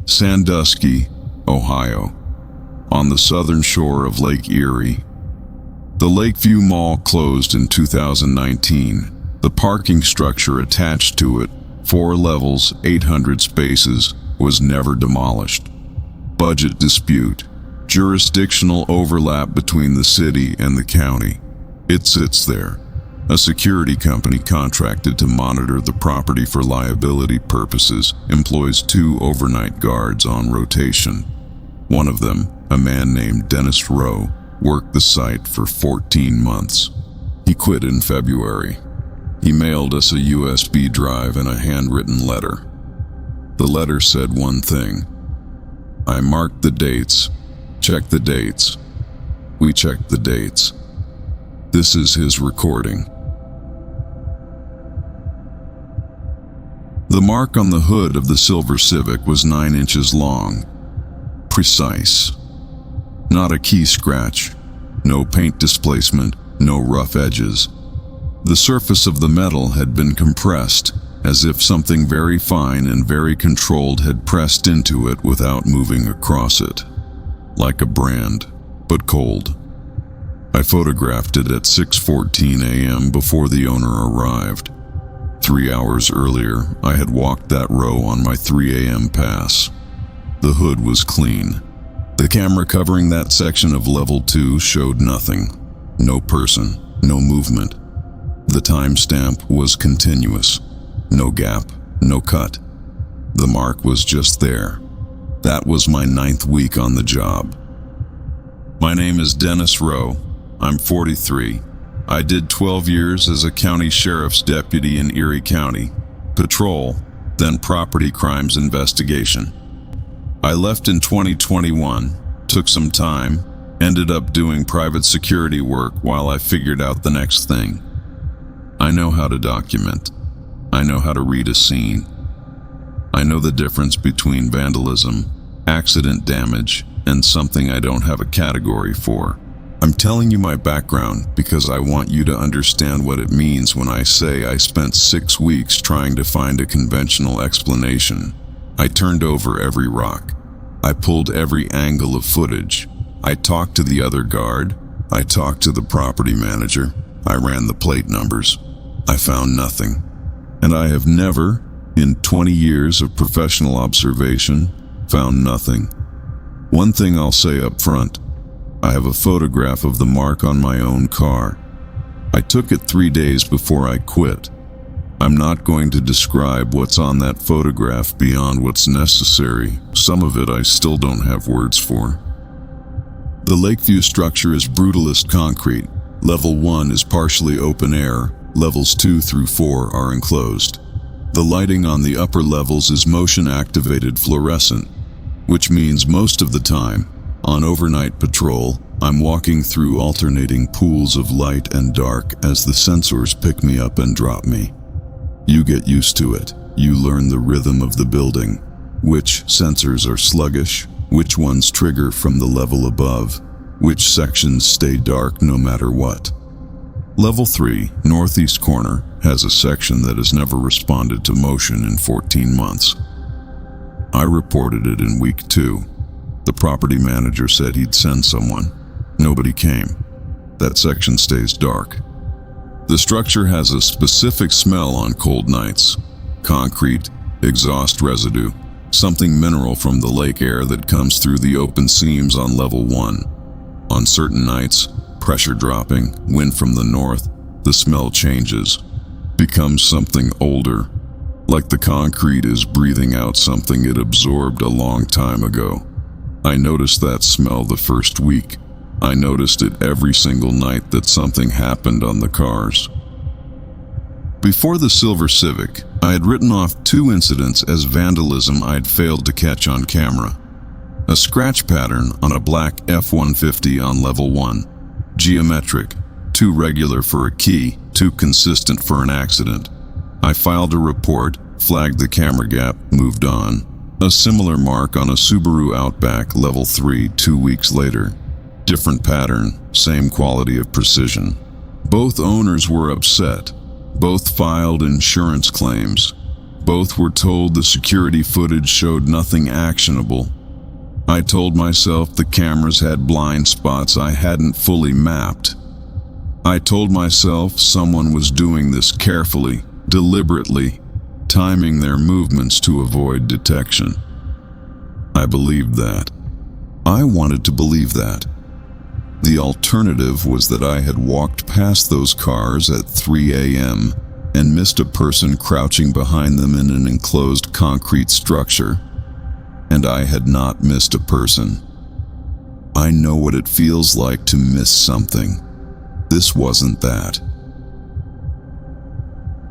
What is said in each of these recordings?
Sandusky, Ohio, on the southern shore of Lake Erie. The Lakeview Mall closed in 2019. The parking structure attached to it, 4 levels, 800 spaces, was never demolished. Budget dispute. Jurisdictional overlap between the city and the county. It sits there. A security company contracted to monitor the property for liability purposes employs 2 overnight guards on rotation. One of them, a man named Dennis Rowe, worked the site for 14 months. He quit in February. He mailed us a USB drive and a handwritten letter. The letter said one thing. I marked the dates. Check the dates. We checked the dates. This is his recording. The mark on the hood of the silver Civic was 9 inches long. Precise. Not a key scratch. No paint displacement. No rough edges. The surface of the metal had been compressed, as if something very fine and very controlled had pressed into it without moving across it. Like a brand, but cold. I photographed it at 6:14 a.m. before the owner arrived. 3 hours earlier, I had walked that row on my 3 a.m. pass. The hood was clean. The camera covering that section of level 2 showed nothing. No person, no movement. The timestamp was continuous. No gap, no cut. The mark was just there. That was my 9th week on the job. My name is Dennis Rowe. I'm 43. I did 12 years as a county sheriff's deputy in Erie County, patrol, then property crimes investigation. I left in 2021, took some time, ended up doing private security work while I figured out the next thing. I know how to document. I know how to read a scene. I know the difference between vandalism, accident damage, and something I don't have a category for. I'm telling you my background because I want you to understand what it means when I say I spent 6 weeks trying to find a conventional explanation. I turned over every rock. I pulled every angle of footage. I talked to the other guard. I talked to the property manager. I ran the plate numbers. I found nothing. And I have never, in 20 years of professional observation, found nothing. One thing I'll say up front. I have a photograph of the mark on my own car. I took it 3 days before I quit. I'm not going to describe what's on that photograph beyond what's necessary. Some of it I still don't have words for. The Lakeview structure is brutalist concrete. Level 1 is partially open air. Levels 2 through 4 are enclosed. The lighting on the upper levels is motion-activated fluorescent, which means most of the time, on overnight patrol, I'm walking through alternating pools of light and dark as the sensors pick me up and drop me. You get used to it. You learn the rhythm of the building, which sensors are sluggish, which ones trigger from the level above, which sections stay dark no matter what. Level 3, northeast corner, has a section that has never responded to motion in 14 months. I reported it in week 2. The property manager said he'd send someone. Nobody came. That section stays dark. The structure has a specific smell on cold nights. Concrete, exhaust residue, something mineral from the lake air that comes through the open seams on level 1. On certain nights, pressure dropping, wind from the north, the smell changes, becomes something older, like the concrete is breathing out something it absorbed a long time ago. I noticed that smell the first week. I noticed it every single night that something happened on the cars. Before the silver Civic, I had written off 2 incidents as vandalism I'd failed to catch on camera. A scratch pattern on a black F-150 on level 1. Geometric, too regular for a key, too consistent for an accident. I filed a report, flagged the camera gap, moved on. A similar mark on a Subaru Outback level 3 2 weeks later. Different pattern, same quality of precision. Both owners were upset. Both filed insurance claims. Both were told the security footage showed nothing actionable. I told myself the cameras had blind spots I hadn't fully mapped. I told myself someone was doing this carefully, deliberately, timing their movements to avoid detection. I believed that. I wanted to believe that. The alternative was that I had walked past those cars at 3 a.m. and missed a person crouching behind them in an enclosed concrete structure. And I had not missed a person. I know what it feels like to miss something. This wasn't that.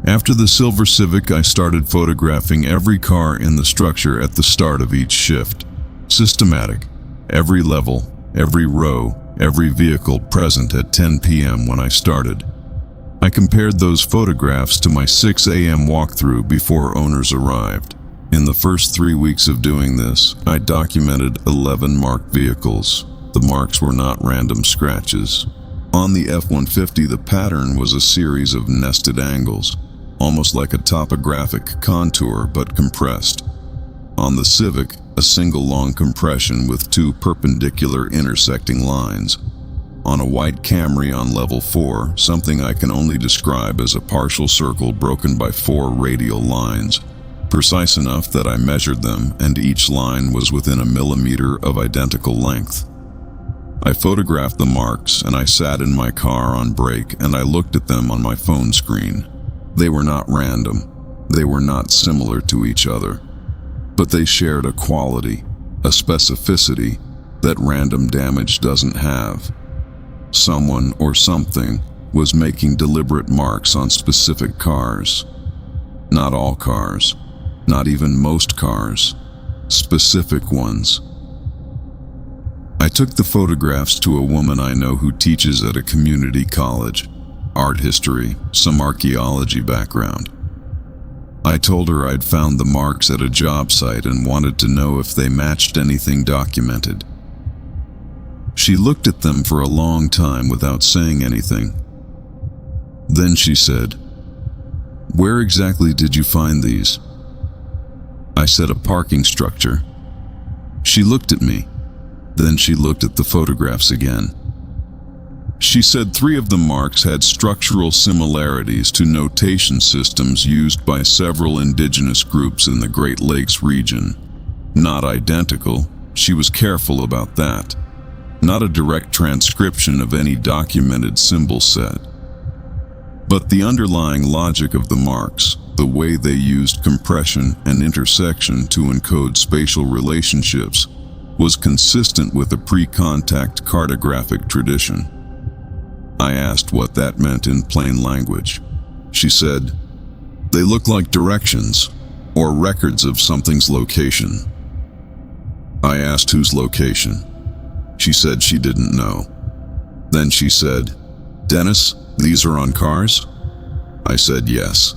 After the silver Civic, I started photographing every car in the structure at the start of each shift. Systematic. Every level, every row, every vehicle present at 10 p.m. when I started. I compared those photographs to my 6 a.m. walkthrough before owners arrived. In the first 3 weeks of doing this, I documented 11 marked vehicles. The marks were not random scratches. On the F-150, the pattern was a series of nested angles, almost like a topographic contour but compressed. On the Civic, a single long compression with 2 perpendicular intersecting lines. On a white Camry on level 4, something I can only describe as a partial circle broken by 4 radial lines, precise enough that I measured them and each line was within a millimeter of identical length. I photographed the marks and I sat in my car on break and I looked at them on my phone screen. They were not random. They were not similar to each other. But they shared a quality, a specificity that random damage doesn't have. Someone or something was making deliberate marks on specific cars. Not all cars, not even most cars, specific ones. I took the photographs to a woman I know who teaches at a community college, art history, some archaeology background. I told her I'd found the marks at a job site and wanted to know if they matched anything documented. She looked at them for a long time without saying anything. Then she said, "Where exactly did you find these?" I said, "A parking structure." She looked at me. Then she looked at the photographs again. She said 3 of the marks had structural similarities to notation systems used by several indigenous groups in the Great Lakes region. Not identical, she was careful about that. Not a direct transcription of any documented symbol set. But the underlying logic of the marks, the way they used compression and intersection to encode spatial relationships, was consistent with a pre-contact cartographic tradition. I asked what that meant in plain language. She said, "They look like directions, or records of something's location." I asked whose location. She said she didn't know. Then she said, "Dennis, these are on cars?" I said yes.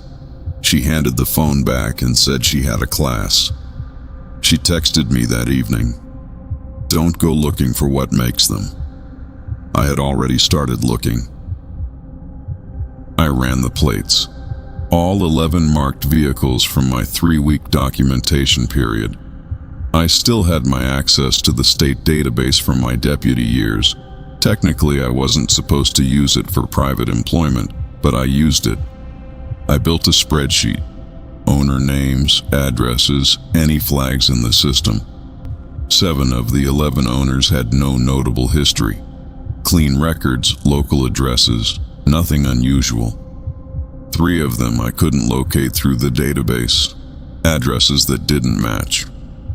She handed the phone back and said she had a class. She texted me that evening, "Don't go looking for what makes them." I had already started looking. I ran the plates. All 11 marked vehicles from my 3-week documentation period. I still had my access to the state database from my deputy years. Technically, I wasn't supposed to use it for private employment, but I used it. I built a spreadsheet. Owner names, addresses, any flags in the system. 7 of the 11 owners had no notable history. Clean records, local addresses, nothing unusual. 3 of them I couldn't locate through the database. Addresses that didn't match.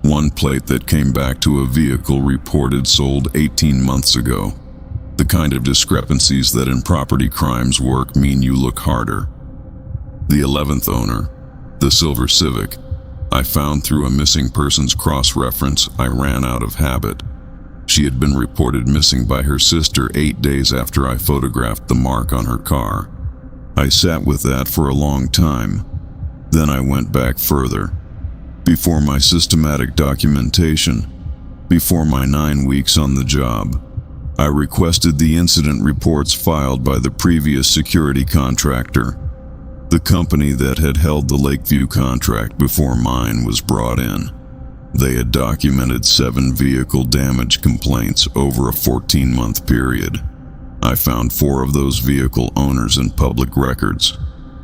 1 plate that came back to a vehicle reported sold 18 months ago. The kind of discrepancies that in property crimes work mean you look harder. The 11th owner, the silver Civic, I found through a missing persons cross-reference I ran out of habit. She had been reported missing by her sister 8 days after I photographed the mark on her car. I sat with that for a long time. Then I went back further. Before my systematic documentation, before my 9 weeks on the job, I requested the incident reports filed by the previous security contractor. The company that had held the Lakeview contract before mine was brought in. They had documented 7 vehicle damage complaints over a 14-month period. I found 4 of those vehicle owners in public records.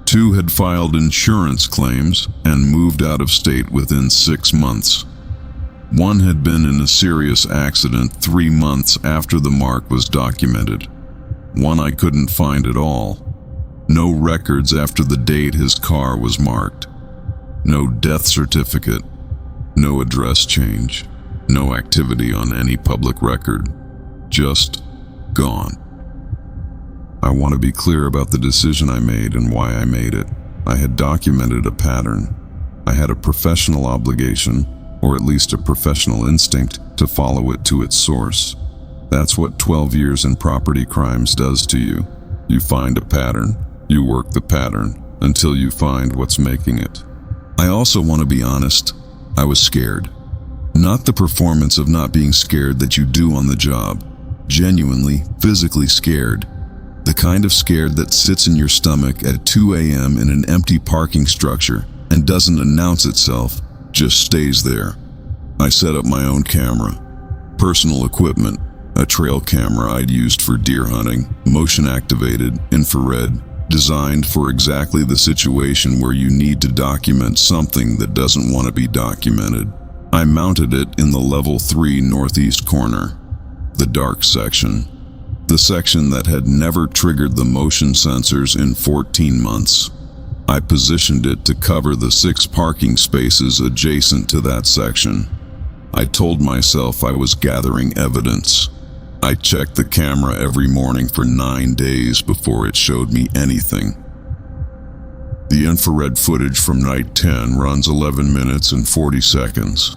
2 had filed insurance claims and moved out of state within 6 months. 1 had been in a serious accident 3 months after the mark was documented. 1 I couldn't find at all. No records after the date his car was marked. No death certificate. No address change. No activity on any public record. Just gone. I want to be clear about the decision I made and why I made it. I had documented a pattern. I had a professional obligation, or at least a professional instinct, to follow it to its source. That's what 12 years in property crimes does to you. You find a pattern, you work the pattern, until you find what's making it. I also want to be honest. I was scared. Not the performance of not being scared that you do on the job. Genuinely, physically scared. The kind of scared that sits in your stomach at 2 a.m. in an empty parking structure and doesn't announce itself, just stays there. I set up my own camera. Personal equipment, a trail camera I'd used for deer hunting, motion-activated, infrared, designed for exactly the situation where you need to document something that doesn't want to be documented. I mounted it in the level 3 northeast corner, the dark section. The section that had never triggered the motion sensors in 14 months. I positioned it to cover the 6 parking spaces adjacent to that section. I told myself I was gathering evidence. I checked the camera every morning for 9 days before it showed me anything. The infrared footage from night 10 runs 11 minutes and 40 seconds.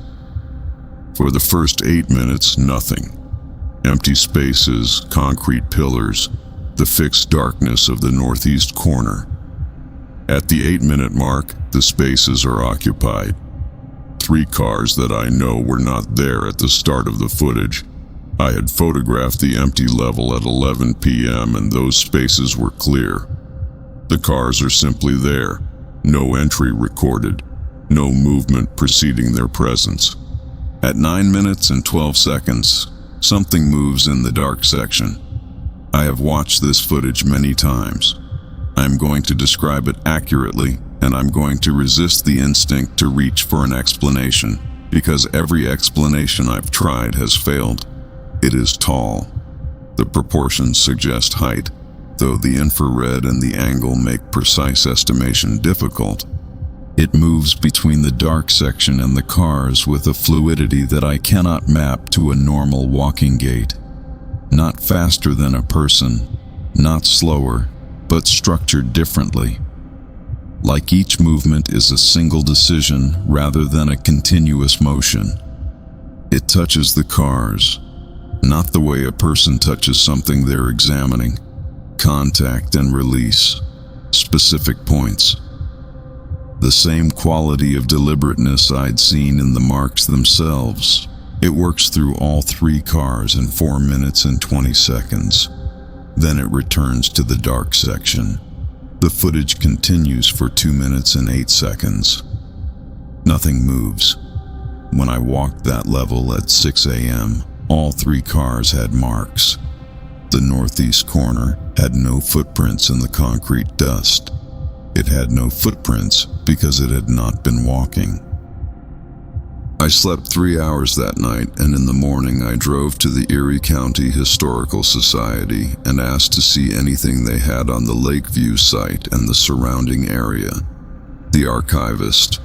For the first 8 minutes, nothing. Empty spaces, concrete pillars, the fixed darkness of the northeast corner. At the 8-minute mark, the spaces are occupied. 3 cars that I know were not there at the start of the footage. I had photographed the empty level at 11 p.m. and those spaces were clear. The cars are simply there, no entry recorded, no movement preceding their presence. At 9 minutes and 12 seconds, something moves in the dark section. I have watched this footage many times. I am going to describe it accurately, and I'm going to resist the instinct to reach for an explanation, because every explanation I've tried has failed. It is tall. The proportions suggest height, though the infrared and the angle make precise estimation difficult. It moves between the dark section and the cars with a fluidity that I cannot map to a normal walking gait. Not faster than a person, not slower, but structured differently. Like each movement is a single decision rather than a continuous motion. It touches the cars, not the way a person touches something they're examining. Contact and release, specific points. The same quality of deliberateness I'd seen in the marks themselves. It works through all 3 cars in 4 minutes and 20 seconds. Then it returns to the dark section. The footage continues for 2 minutes and 8 seconds. Nothing moves. When I walked that level at 6 a.m., all 3 cars had marks. The northeast corner had no footprints in the concrete dust. It had no footprints because it had not been walking. I slept 3 hours that night, and in the morning I drove to the Erie County Historical Society and asked to see anything they had on the Lakeview site and the surrounding area. The archivist,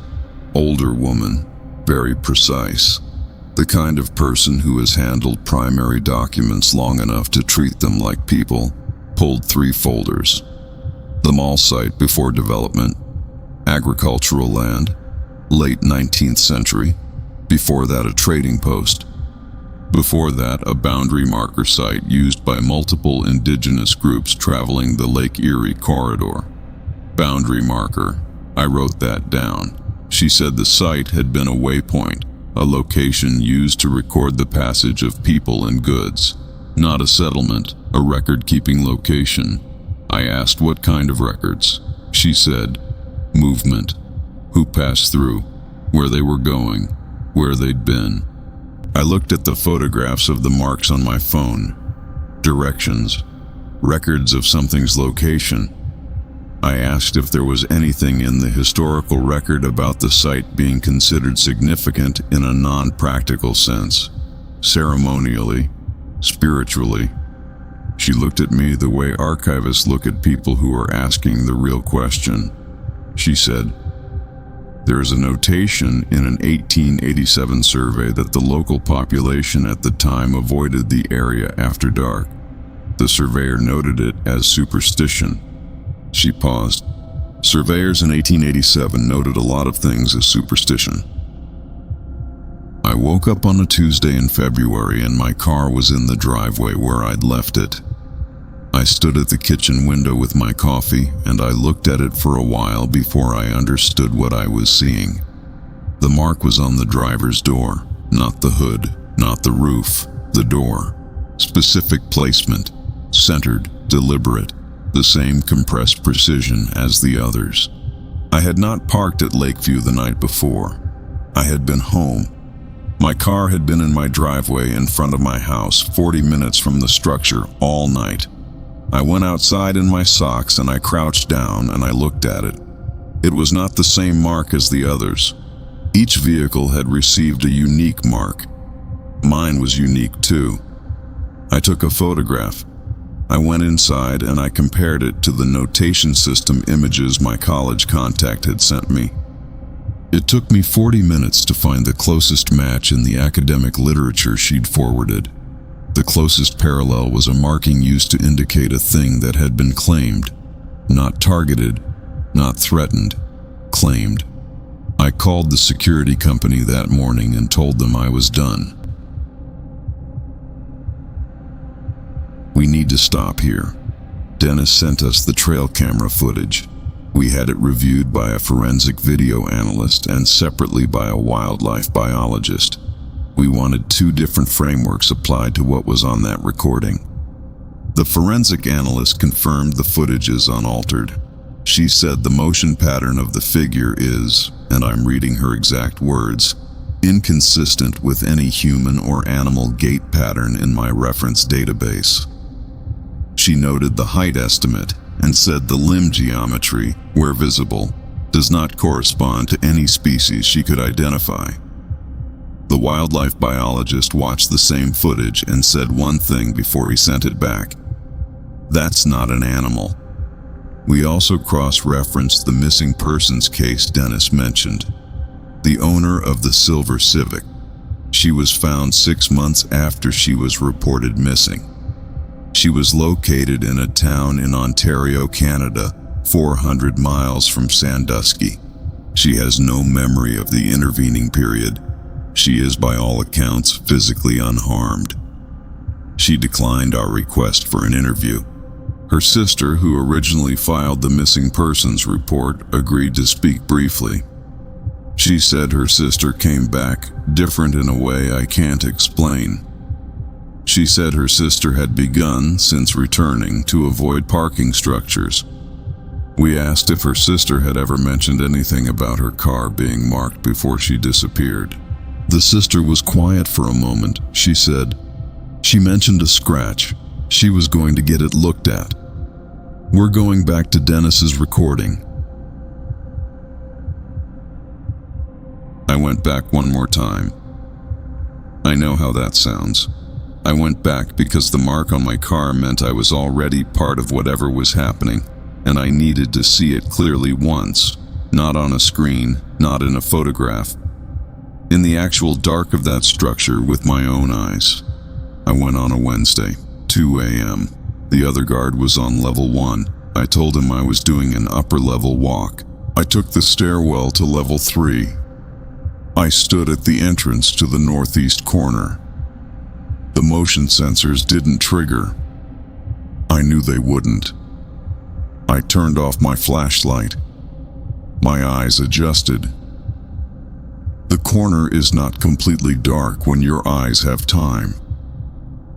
older woman, very precise, the kind of person who has handled primary documents long enough to treat them like people, pulled 3 folders. The mall site before development, agricultural land, late 19th century, before that a trading post, before that a boundary marker site used by multiple indigenous groups traveling the Lake Erie corridor. Boundary marker, I wrote that down. She said the site had been a waypoint, a location used to record the passage of people and goods, not a settlement, a record-keeping location. I asked what kind of records. She said, movement, who passed through, where they were going, where they'd been. I looked at the photographs of the marks on my phone, directions, records of something's location. I asked if there was anything in the historical record about the site being considered significant in a non-practical sense, ceremonially, spiritually. She looked at me the way archivists look at people who are asking the real question. She said, there is a notation in an 1887 survey that the local population at the time avoided the area after dark. The surveyor noted it as superstition. She paused. Surveyors in 1887 noted a lot of things as superstition. I woke up on a Tuesday in February and my car was in the driveway where I'd left it. I stood at the kitchen window with my coffee and I looked at it for a while before I understood what I was seeing. The mark was on the driver's door, not the hood, not the roof, the door. Specific placement, centered, deliberate, the same compressed precision as the others. I had not parked at Lakeview the night before. I had been home. My car had been in my driveway in front of my house 40 minutes from the structure all night. I went outside in my socks and I crouched down and I looked at it. It was not the same mark as the others. Each vehicle had received a unique mark. Mine was unique too. I took a photograph. I went inside and I compared it to the notation system images my college contact had sent me. It took me 40 minutes to find the closest match in the academic literature she'd forwarded. The closest parallel was a marking used to indicate a thing that had been claimed, not targeted, not threatened, claimed. I called the security company that morning and told them I was done. We need to stop here. Dennis sent us the trail camera footage. We had it reviewed by a forensic video analyst and separately by a wildlife biologist. We wanted two different frameworks applied to what was on that recording. The forensic analyst confirmed the footage is unaltered. She said the motion pattern of the figure is, and I'm reading her exact words, inconsistent with any human or animal gait pattern in my reference database. She noted the height estimate and said the limb geometry, where visible, does not correspond to any species she could identify. The wildlife biologist watched the same footage and said one thing before he sent it back. That's not an animal. We also cross-referenced the missing persons case Dennis mentioned. The owner of the silver Civic. She was found 6 months after she was reported missing. She was located in a town in Ontario, Canada, 400 miles from Sandusky. She has no memory of the intervening period. She is, by all accounts, physically unharmed. She declined our request for an interview. Her sister, who originally filed the missing persons report, agreed to speak briefly. She said her sister came back, different in a way I can't explain. She said her sister had begun, since returning, to avoid parking structures. We asked if her sister had ever mentioned anything about her car being marked before she disappeared. The sister was quiet for a moment. She said, she mentioned a scratch. She was going to get it looked at. We're going back to Dennis's recording. I went back one more time. I know how that sounds. I went back because the mark on my car meant I was already part of whatever was happening, and I needed to see it clearly once, not on a screen, not in a photograph. In the actual dark of that structure with my own eyes. I went on a Wednesday, 2 a.m. The other guard was on level 1. I told him I was doing an upper-level walk. I took the stairwell to level 3. I stood at the entrance to the northeast corner. The motion sensors didn't trigger. I knew they wouldn't. I turned off my flashlight. My eyes adjusted. The corner is not completely dark when your eyes have time.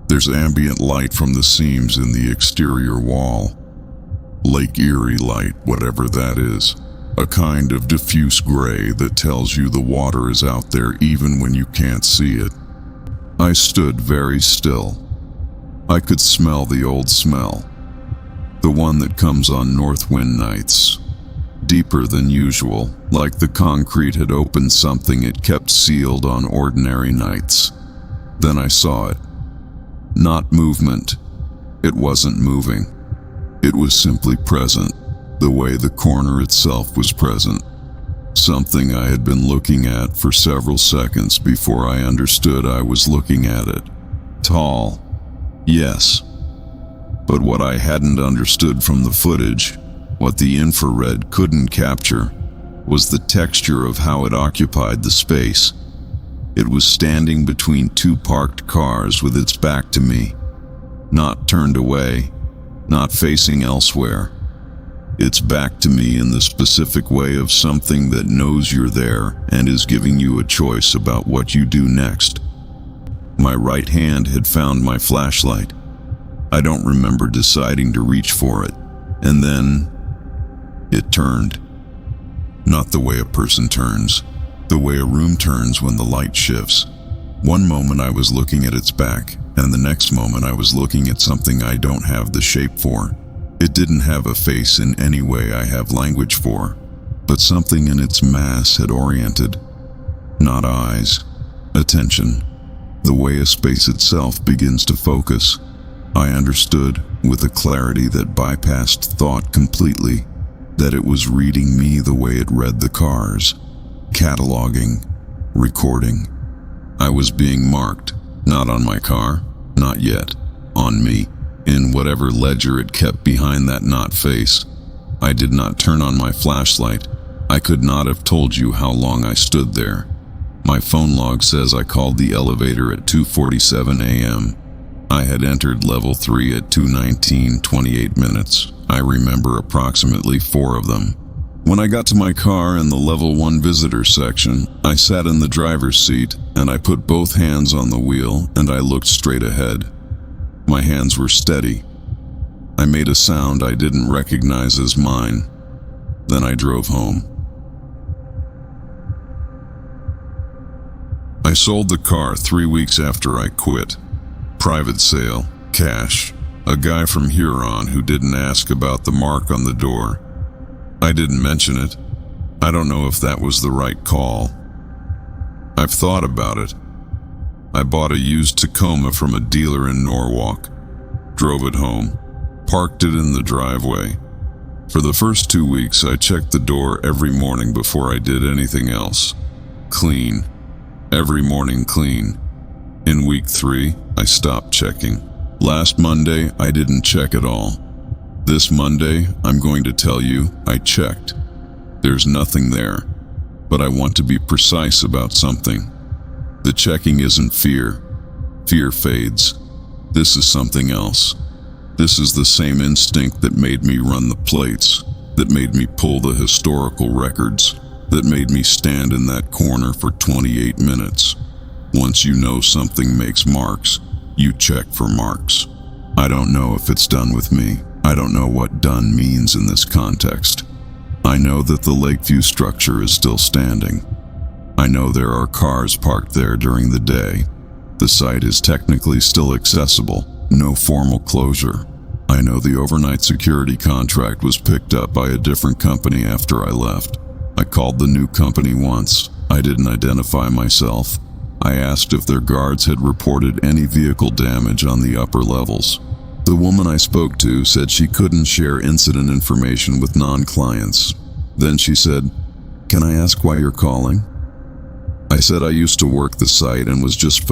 There's ambient light from the seams in the exterior wall. Lake Erie light, whatever that is. A kind of diffuse gray that tells you the water is out there even when you can't see it. I stood very still. I could smell the old smell. The one that comes on north wind nights. Deeper than usual, like the concrete had opened something it kept sealed on ordinary nights. Then I saw it. Not movement. It wasn't moving. It was simply present, the way the corner itself was present. Something I had been looking at for several seconds before I understood I was looking at it. Tall. Yes. But what I hadn't understood from the footage, what the infrared couldn't capture, was the texture of how it occupied the space. It was standing between two parked cars with its back to me, not turned away, not facing elsewhere. Its back to me in the specific way of something that knows you're there and is giving you a choice about what you do next. My right hand had found my flashlight. I don't remember deciding to reach for it, and then it turned. Not the way a person turns, the way a room turns when the light shifts. One moment I was looking at its back, and the next moment I was looking at something I don't have the shape for. It didn't have a face in any way I have language for, but something in its mass had oriented. Not eyes, attention, the way a space itself begins to focus. I understood, with a clarity that bypassed thought completely, that it was reading me the way it read the cars, cataloging, recording. I was being marked, not on my car, not yet, on me, in whatever ledger it kept behind that not face. I did not turn on my flashlight. I could not have told you how long I stood there. My phone log says I called the elevator at 2:47 a.m. I had entered level 3 at 2:19, 28 minutes. I remember approximately 4 of them. When I got to my car in the level 1 visitor section, I sat in the driver's seat and I put both hands on the wheel and I looked straight ahead. My hands were steady. I made a sound I didn't recognize as mine. Then I drove home. I sold the car 3 weeks after I quit. Private sale, cash, a guy from Huron who didn't ask about the mark on the door. I didn't mention it. I don't know if that was the right call. I've thought about it. I bought a used Tacoma from a dealer in Norwalk, drove it home, parked it in the driveway. For the first 2 weeks, I checked the door every morning before I did anything else. Clean. Every morning clean. In week 3, I stopped checking. Last Monday, I didn't check at all. This Monday, I'm going to tell you, I checked. There's nothing there, but I want to be precise about something. The checking isn't fear. Fear fades. This is something else. This is the same instinct that made me run the plates, that made me pull the historical records, that made me stand in that corner for 28 minutes. Once you know something makes marks, you check for marks. I don't know if it's done with me. I don't know what done means in this context. I know that the Lakeview structure is still standing. I know there are cars parked there during the day. The site is technically still accessible, no formal closure. I know the overnight security contract was picked up by a different company after I left. I called the new company once. I didn't identify myself. I asked if their guards had reported any vehicle damage on the upper levels. The woman I spoke to said she couldn't share incident information with non-clients. Then she said, "Can I ask why you're calling?" I said I used to work the site and was just